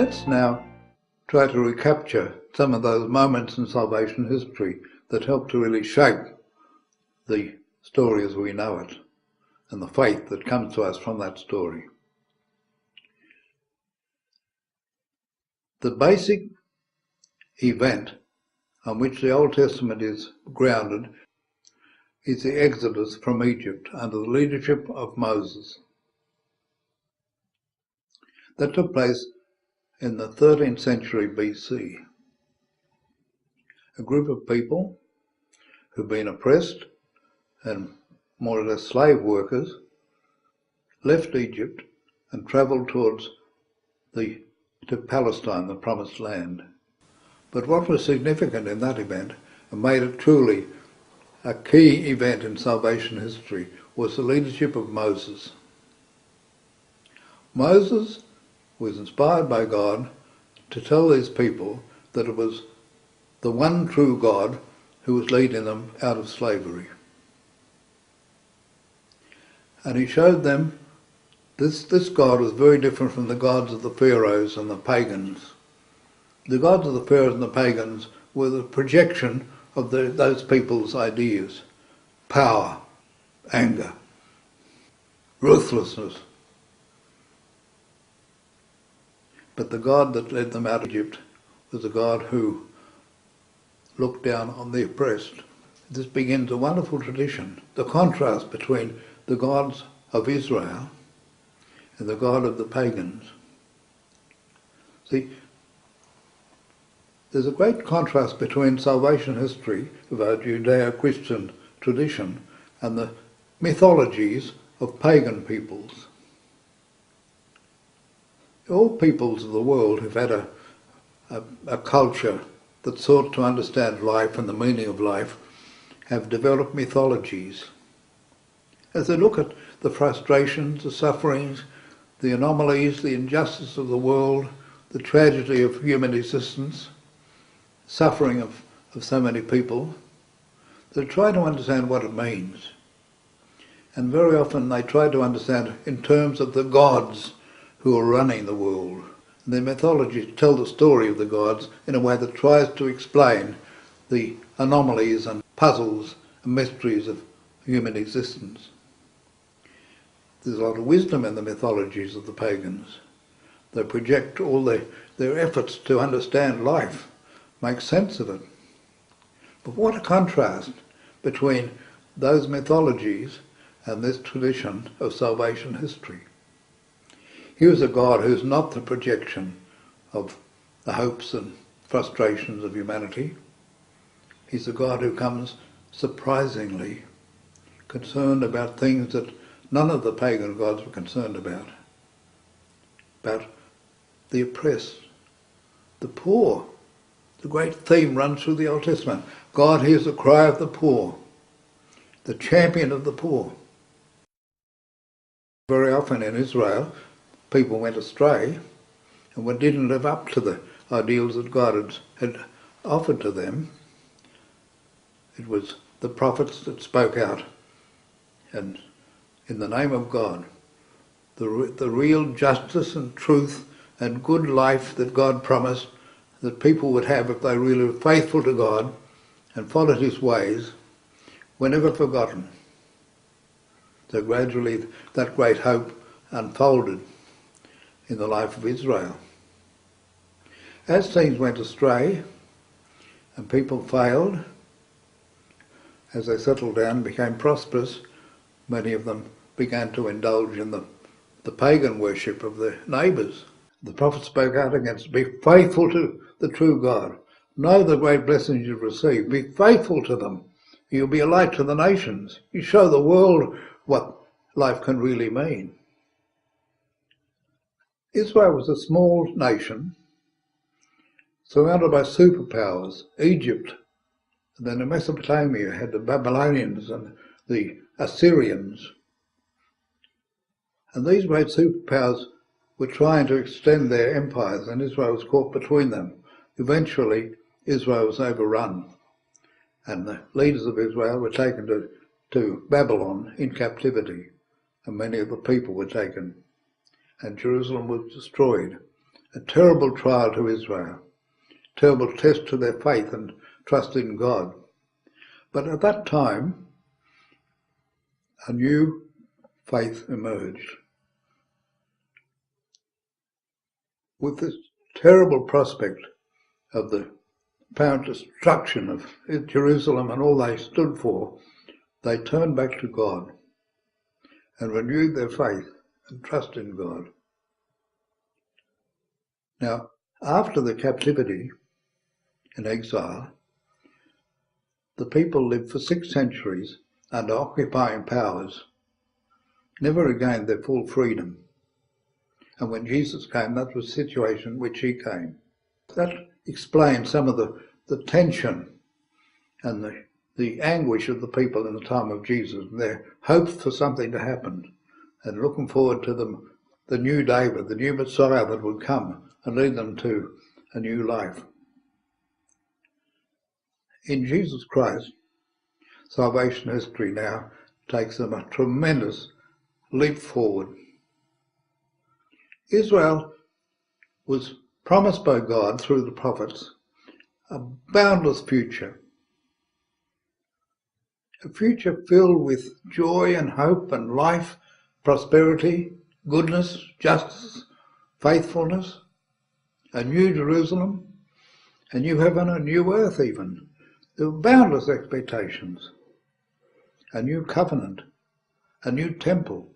Let's now try to recapture some of those moments in salvation history that help to really shape the story as we know it and the faith that comes to us from that story. The basic event on which the Old Testament is grounded is the Exodus from Egypt under the leadership of Moses. That took place in the 13th century BC. A group of people who'd been oppressed and more or less slave workers left Egypt and travelled towards to Palestine, the Promised Land. But what was significant in that event and made it truly a key event in salvation history was the leadership of Moses. Moses was inspired by God to tell these people that it was the one true God who was leading them out of slavery. And he showed them this God was very different from the gods of the pharaohs and the pagans. The gods of the pharaohs and the pagans were the projection of those people's ideas: power, anger, ruthlessness. But the God that led them out of Egypt was a God who looked down on the oppressed. This begins a wonderful tradition, the contrast between the gods of Israel and the God of the pagans. See, there's a great contrast between salvation history of our Judeo-Christian tradition and the mythologies of pagan peoples. All peoples of the world have had a culture that sought to understand life and the meaning of life have developed mythologies. As they look at the frustrations, the sufferings, the anomalies, the injustice of the world, the tragedy of human existence, suffering of so many people, they try to understand what it means. And very often they try to understand in terms of the gods who are running the world. And their mythologies tell the story of the gods in a way that tries to explain the anomalies and puzzles and mysteries of human existence. There's a lot of wisdom in the mythologies of the pagans. They project all their efforts to understand life, make sense of it. But what a contrast between those mythologies and this tradition of salvation history. Here's a God who's not the projection of the hopes and frustrations of humanity. He's a God who comes surprisingly concerned about things that none of the pagan gods were concerned about the oppressed, the poor. The great theme runs through the Old Testament. God hears the cry of the poor, the champion of the poor. Very often in Israel, people went astray and didn't live up to the ideals that God had offered to them. It was the prophets that spoke out, and in the name of God, the real justice and truth and good life that God promised that people would have if they really were faithful to God and followed his ways, were never forgotten. So gradually that great hope unfolded in the life of Israel. As things went astray and people failed, as they settled down and became prosperous, many of them began to indulge in the pagan worship of their neighbours. The prophet spoke out against, be faithful to the true God. Know the great blessings you've received. Be faithful to them. You'll be a light to the nations. You show the world what life can really mean. Israel was a small nation surrounded by superpowers. Egypt, and then in Mesopotamia had the Babylonians and the Assyrians. And these great superpowers were trying to extend their empires, and Israel was caught between them. Eventually, Israel was overrun, and the leaders of Israel were taken to Babylon in captivity, and many of the people were taken, and Jerusalem was destroyed. a terrible trial to Israel, terrible test to their faith and trust in God. But at that time, a new faith emerged. With this terrible prospect of the apparent destruction of Jerusalem and all they stood for, they turned back to God and renewed their faith and trust in God. Now, after the captivity and exile, the people lived for 6 centuries under occupying powers, never regained their full freedom. And when Jesus came, that was the situation in which he came. That explains some of the tension and the anguish of the people in the time of Jesus, and their hopes for something to happen, and looking forward to the new David, the new Messiah that would come and lead them to a new life. In Jesus Christ, salvation history now takes them a tremendous leap forward. Israel was promised by God through the prophets a boundless future, a future filled with joy and hope and life, prosperity, goodness, justice, faithfulness, a new Jerusalem, a new heaven, a new earth even. There were boundless expectations, a new covenant, a new temple.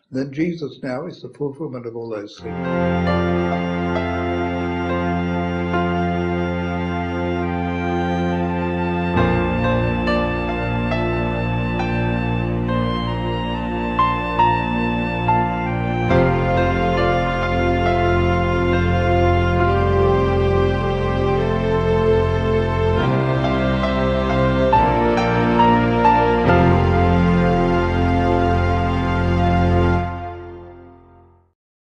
Then Jesus now is the fulfillment of all those things.